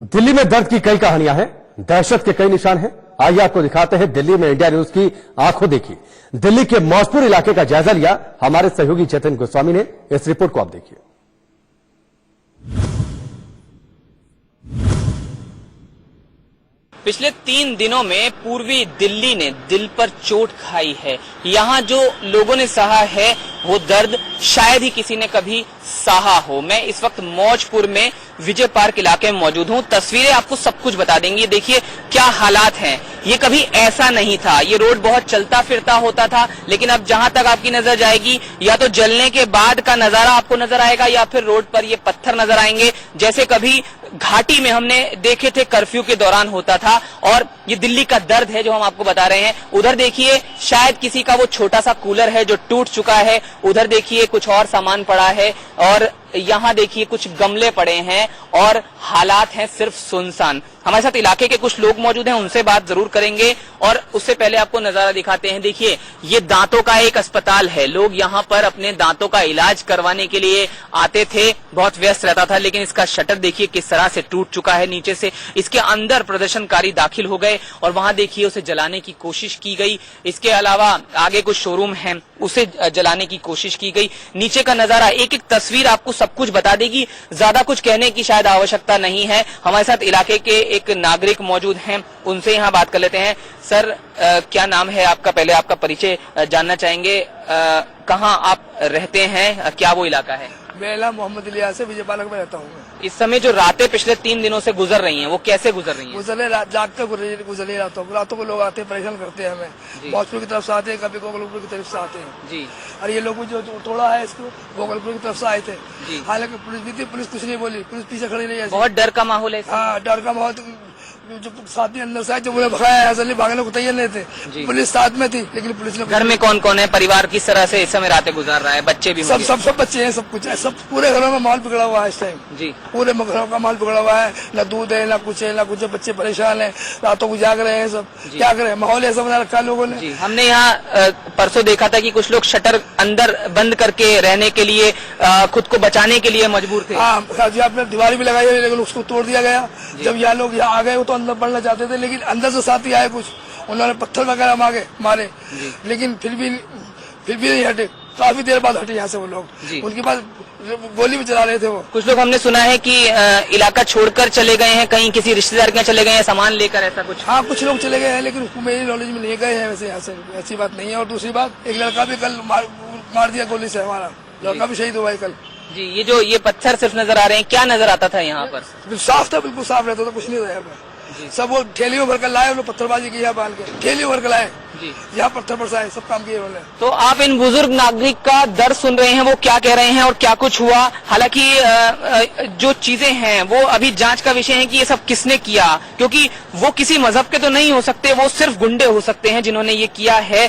दिल्ली में दर्द की कई कहानियां हैं, दहशत के कई निशान हैं। आइए आपको दिखाते हैं दिल्ली में इंडिया न्यूज की आंखों देखी। दिल्ली के मौजपुर इलाके का जायजा लिया हमारे सहयोगी चेतन गोस्वामी ने। इस रिपोर्ट को आप देखिए। पिछले 3 दिनों में पूर्वी दिल्ली ने दिल पर चोट खाई है। यहाँ जो लोगों ने सहा है वो दर्द शायद ही किसी ने कभी सहा हो। मैं इस वक्त मौजपुर में विजय पार्क इलाके में मौजूद हूँ। तस्वीरें आपको सब कुछ बता देंगी। देखिए क्या हालात हैं। ये कभी ऐसा नहीं था। ये रोड बहुत चलता फिरता होता था, लेकिन अब जहां तक आपकी नजर जाएगी या तो जलने के बाद का नजारा आपको नजर आएगा या फिर रोड पर ये पत्थर नजर आएंगे, जैसे कभी घाटी में हमने देखे थे कर्फ्यू के दौरान होता था। और ये दिल्ली का दर्द है जो हम आपको बता रहे हैं। उधर देखिए शायद किसी का वो छोटा सा कूलर है जो टूट चुका है। उधर देखिए कुछ और सामान पड़ा है और यहाँ देखिए कुछ गमले पड़े हैं और हालात हैं सिर्फ सुनसान। हमारे साथ इलाके के कुछ लोग मौजूद हैं, उनसे बात जरूर करेंगे। और उससे पहले आपको नजारा दिखाते हैं। देखिए ये दांतों का एक अस्पताल है। लोग यहाँ पर अपने दांतों का इलाज करवाने के लिए आते थे। बहुत व्यस्त रहता था, लेकिन इसका शटर देखिए किस तरह से टूट चुका है नीचे से। इसके अंदर प्रदर्शनकारी दाखिल हो गए और वहां देखिए उसे जलाने की कोशिश की गई। इसके अलावा आगे कुछ शोरूम हैं, उसे जलाने की कोशिश की गई। नीचे का नजारा, एक एक तस्वीर आपको सब कुछ बता देगी। ज्यादा कुछ कहने की शायद आवश्यकता नहीं है। हमारे साथ इलाके के एक नागरिक मौजूद हैं, उनसे यहाँ बात कर लेते हैं। सर क्या नाम है आपका? पहले आपका परिचय जानना चाहेंगे। कहाँ आप रहते हैं, क्या वो इलाका है? मैं मोहम्मद इलियास से विजय पार्क में रहता हूँ। इस समय जो रातें पिछले 3 दिनों से गुजर रही हैं, वो कैसे गुजर रही हैं? जाग कर गुजरे रातों को लोग आते हैं, परेशान करते हैं हमें। मौजपुर की तरफ से आते हैं, कभी गोपालपुर की तरफ से आते हैं जी। और ये लोग जो तोड़ा है इसको गोपालपुर की तरफ से आए थे। हालांकि पुलिस भी थी, पुलिस कुछ नहीं बोली, पुलिस पीछे खड़ी रही है। बहुत डर का माहौल है। हाँ, डर का माहौल। जो साथी अंदर से आए जो मुझे भगाया, असली भागने को तैयार नहीं थे। पुलिस साथ में थी, लेकिन पुलिस ने। घर में कौन कौन है? परिवार किस तरह से इस समय रातें गुजार रहा है? बच्चे भी सब बच्चे हैं, सब कुछ है। सब पूरे घरों में माहौल बिगड़ा हुआ है इस टाइम जी। पूरे घरों का माहौल बिगड़ा हुआ है। न दूध है, न कुछ है, न कुछ। बच्चे परेशान है, रातों को जाग रहे हैं। सब क्या करें, माहौल ऐसा बना रखा है लोगों ने। हमने यहाँ परसों देखा था कि कुछ लोग शटर अंदर बंद करके रहने के लिए, खुद को बचाने के लिए मजबूर थे। हाँ, आपने दीवार भी लगाई है, लेकिन उसको तोड़ दिया गया। जब यहाँ लोग यहाँ आ गए तो अंदर बढ़ना चाहते थे, लेकिन अंदर से साथी आए कुछ, उन्होंने पत्थर वगैरह मारे, लेकिन फिर भी नहीं हटे। काफी देर बाद हटे यहाँ से वो लोग। उनके पास गोली भी चला रहे थे वो। कुछ लोग हमने सुना है कि इलाका छोड़कर चले गए हैं, कहीं किसी रिश्तेदार के यहाँ चले गए हैं सामान लेकर, ऐसा कुछ? हाँ, कुछ लोग चले गए हैं, लेकिन उसको मेरी नॉलेज में ले गए हैं वैसे यहाँ से। ऐसी बात नहीं है। और दूसरी बात, एक लड़का भी कल मार दिया गोली से, हमारा लड़का भी शहीद हुआ है कल जी। ये पत्थर सिर्फ नजर आ रहे हैं, क्या नजर आता था यहाँ पर? साफ था, बिल्कुल साफ रहता था, कुछ नहीं था यहाँ पर। सब वो ठेलियों भर कर लाए, पत्थरबाजी की बांध के ठेलियों भर कर लाए जी। यहाँ पत्थर बरसाए, सब काम किए उन्होंने। तो आप इन बुजुर्ग नागरिक का दर्द सुन रहे हैं, वो क्या कह रहे हैं और क्या कुछ हुआ। हालांकि जो चीजें हैं वो अभी जांच का विषय है कि ये सब किसने किया, क्योंकि वो किसी मजहब के तो नहीं हो सकते, वो सिर्फ गुंडे हो सकते हैं जिन्होंने ये किया है।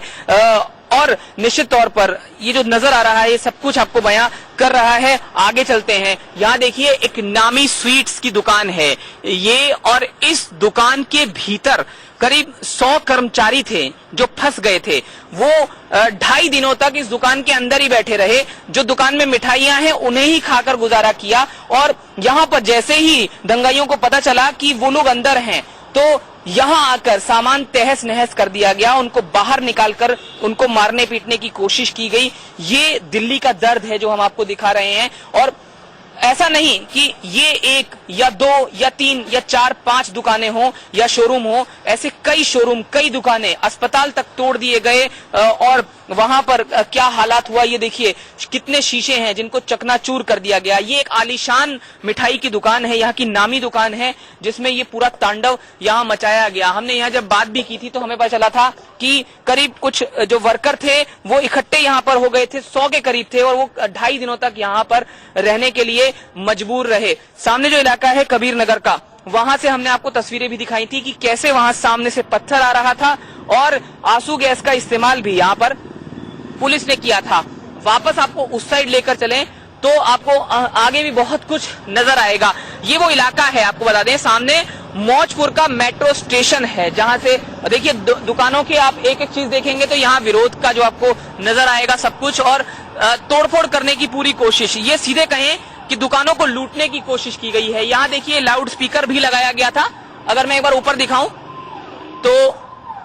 और निश्चित तौर पर ये जो नजर आ रहा है ये सब कुछ आपको बयां कर रहा है। आगे चलते हैं। यहाँ देखिए एक नामी स्वीट्स की दुकान है ये, और इस दुकान के भीतर करीब 100 कर्मचारी थे जो फंस गए थे। वो 2.5 दिनों तक इस दुकान के अंदर ही बैठे रहे। जो दुकान में मिठाइयां हैं उन्हें ही खाकर गुजारा किया। और यहाँ पर जैसे ही दंगाइयों को पता चला कि वो लोग अंदर हैं, तो यहाँ आकर सामान तहस नहस कर दिया गया। उनको बाहर निकालकर उनको मारने पीटने की कोशिश की गई। ये दिल्ली का दर्द है जो हम आपको दिखा रहे हैं। और ऐसा नहीं कि ये 1 या 2 या 3 या 4 5 दुकानें हो या शोरूम हो, ऐसे कई शोरूम, कई दुकानें, अस्पताल तक तोड़ दिए गए। और वहां पर क्या हालात हुआ ये देखिए। कितने शीशे हैं जिनको चकनाचूर कर दिया गया। ये एक आलीशान मिठाई की दुकान है, यहाँ की नामी दुकान है, जिसमें ये पूरा तांडव यहाँ मचाया गया। हमने यहाँ जब बात भी की थी तो हमें पता चला था कि करीब कुछ जो वर्कर थे वो इकट्ठे यहाँ पर हो गए थे, 100 के करीब थे, और वो 2.5 दिनों तक यहाँ पर रहने के लिए मजबूर रहे। सामने जो इलाका है कबीर नगर का, वहां से हमने आपको तस्वीरें भी दिखाई थी कि कैसे वहां सामने से पत्थर आ रहा था और आंसू गैस का इस्तेमाल भी यहाँ पर पुलिस ने किया था। वापस आपको उस साइड लेकर चलें तो आपको आगे भी बहुत कुछ नजर आएगा। ये वो इलाका है, आपको बता दें, सामने मौजपुर का मेट्रो स्टेशन है, जहां से देखिए दुकानों की आप एक एक चीज देखेंगे तो यहाँ विरोध का जो आपको नजर आएगा सब कुछ, और तोड़फोड़ करने की पूरी कोशिश। ये सीधे कहें कि दुकानों को लूटने की कोशिश की गई है। यहाँ देखिए लाउड स्पीकर भी लगाया गया था। अगर मैं एक बार ऊपर दिखाऊं तो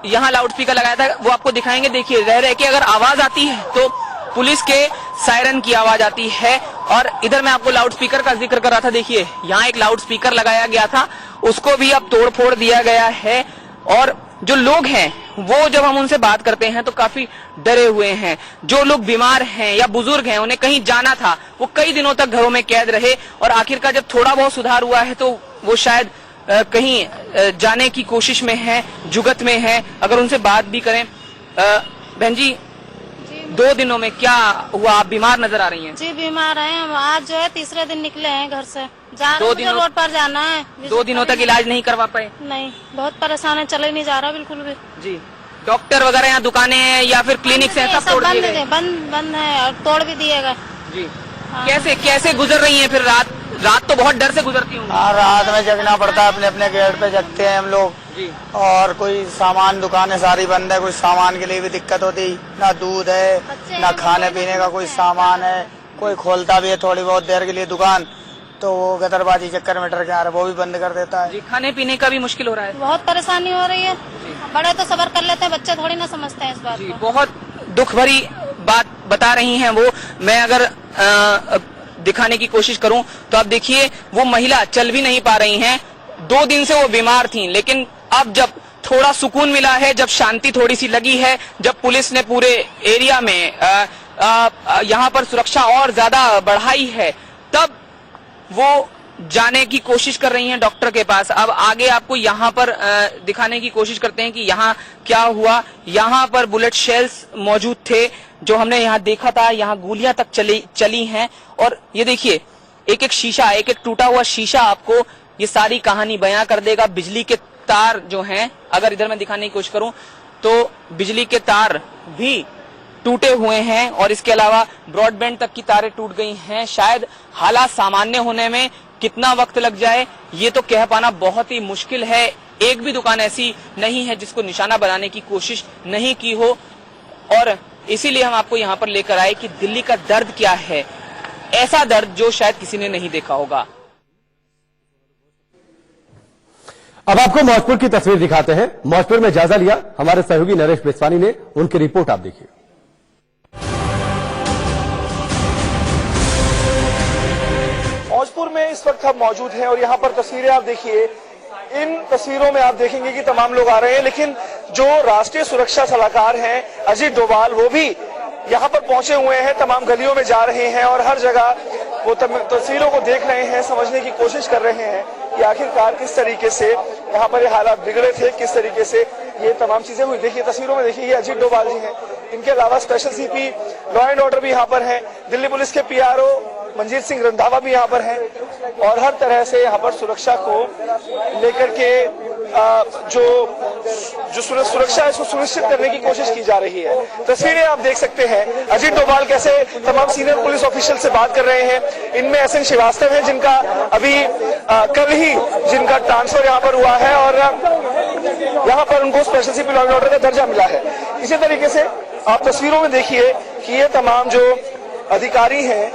यहाँ लाउड स्पीकर लगाया था, वो आपको दिखाएंगे। देखिए रह रह के अगर आवाज आती है तो पुलिस के सायरन की आवाज आती है। और इधर मैं आपको लाउड स्पीकर का जिक्र कर रहा था, देखिए यहाँ एक लाउड स्पीकर लगाया गया था, उसको भी अब तोड़ फोड़ दिया गया है। और जो लोग हैं वो जब हम उनसे बात करते हैं तो काफी डरे हुए हैं। जो लोग बीमार हैं या बुजुर्ग हैं, उन्हें कहीं जाना था, वो कई दिनों तक घरों में कैद रहे और आखिरकार जब थोड़ा बहुत सुधार हुआ है तो वो शायद कहीं जाने की कोशिश में है, जुगत में है। अगर उनसे बात भी करें, बहन जी 2 दिनों में क्या हुआ? आप बीमार नजर आ रही हैं। जी बीमार हैं हम। आज जो है तीसरे दिन निकले हैं घर से, जा 2 रहे दिनों रोड पर जाना है। 2 दिनों तक इलाज नहीं करवा पाए? नहीं, बहुत परेशान है, चले नहीं जा रहा बिल्कुल भी। जी डॉक्टर वगैरह यहाँ दुकानें हैं या फिर क्लिनिक से सब तोड़ दिए गए? बंद है और तोड़ भी दिए गए। जी कैसे गुजर रही हैं फिर? रात तो बहुत डर से गुजरती हूँ। हाँ, रात में जगना पड़ता है, अपने अपने गेट पे जगते हैं हम लोग। जी। और कोई सामान, दुकानें सारी बंद है, कुछ सामान के लिए भी दिक्कत होती, ना दूध है ना खाने पीने का कोई सामान है। कोई खोलता भी है थोड़ी बहुत देर के लिए दुकान तो वो गदरबाजी चक्कर में डर के आ रहा है, वो भी बंद कर देता है। जी खाने पीने का भी मुश्किल हो रहा है। बहुत परेशानी हो रही है। बड़े तो सबर कर लेते हैं, बच्चे थोड़ी ना समझते हैं इस बात को। बहुत दुख भरी बात बता रही हैं वो। मैं अगर दिखाने की कोशिश करूं तो आप देखिए वो महिला चल भी नहीं पा रही हैं। 2 दिन से वो बीमार थीं, लेकिन अब जब थोड़ा सुकून मिला है, जब शांति थोड़ी सी लगी है, जब पुलिस ने पूरे एरिया में यहाँ पर सुरक्षा और ज्यादा बढ़ाई है, तब वो जाने की कोशिश कर रही हैं डॉक्टर के पास। अब आगे आपको यहाँ पर दिखाने की कोशिश करते हैं कि यहाँ क्या हुआ। यहाँ पर बुलेट शेल्स मौजूद थे जो हमने यहाँ देखा था, यहाँ गोलियां तक चली हैं। और ये देखिए एक एक शीशा, एक एक टूटा हुआ शीशा आपको ये सारी कहानी बयां कर देगा। बिजली के तार जो हैं, अगर इधर मैं दिखाने की कोशिश करूं तो बिजली के तार भी टूटे हुए हैं और इसके अलावा ब्रॉडबैंड तक की तारें टूट गई हैं। शायद हालात सामान्य होने में कितना वक्त लग जाए ये तो कह पाना बहुत ही मुश्किल है। एक भी दुकान ऐसी नहीं है जिसको निशाना बनाने की कोशिश नहीं की हो। और इसीलिए हम आपको यहाँ पर लेकर आए कि दिल्ली का दर्द क्या है, ऐसा दर्द जो शायद किसी ने नहीं देखा होगा। अब आपको मौजपुर की तस्वीर दिखाते हैं। मौजपुर में जायजा लिया हमारे सहयोगी नरेश बेसवानी ने, उनकी रिपोर्ट आप देखिए। मौजपुर में इस वक्त हम मौजूद हैं और यहाँ पर तस्वीरें आप देखिए। इन तस्वीरों में आप देखेंगे कि तमाम लोग आ रहे हैं, लेकिन जो राष्ट्रीय सुरक्षा सलाहकार हैं अजीत डोभाल, वो भी यहाँ पर पहुंचे हुए हैं, तमाम गलियों में जा रहे हैं और हर जगह वो तस्वीरों को देख रहे हैं, समझने की कोशिश कर रहे हैं कि आखिरकार किस तरीके से यहाँ पर ये हालात बिगड़े थे, किस तरीके से ये तमाम चीजें हुई। देखिए तस्वीरों में देखिए, ये अजीत डोभाल जी हैं। इनके अलावा special CP law and order भी यहाँ पर हैं, दिल्ली पुलिस के PRO मंजीत सिंह रंधावा भी यहाँ पर हैं और हर तरह से यहाँ पर सुरक्षा को लेकर के जो सुरक्षा है उसको सुनिश्चित करने की कोशिश की जा रही है। तस्वीरें आप देख सकते हैं अजीत डोभाल कैसे तमाम सीनियर पुलिस ऑफिशियल से बात कर रहे हैं। इनमें SN श्रीवास्तव है जिनका अभी कल ही जिनका ट्रांसफर यहाँ पर हुआ है और यहाँ पर उनको special CP law and order का दर्जा मिला है। इसी तरीके से आप तस्वीरों में देखिए कि ये तमाम जो अधिकारी हैं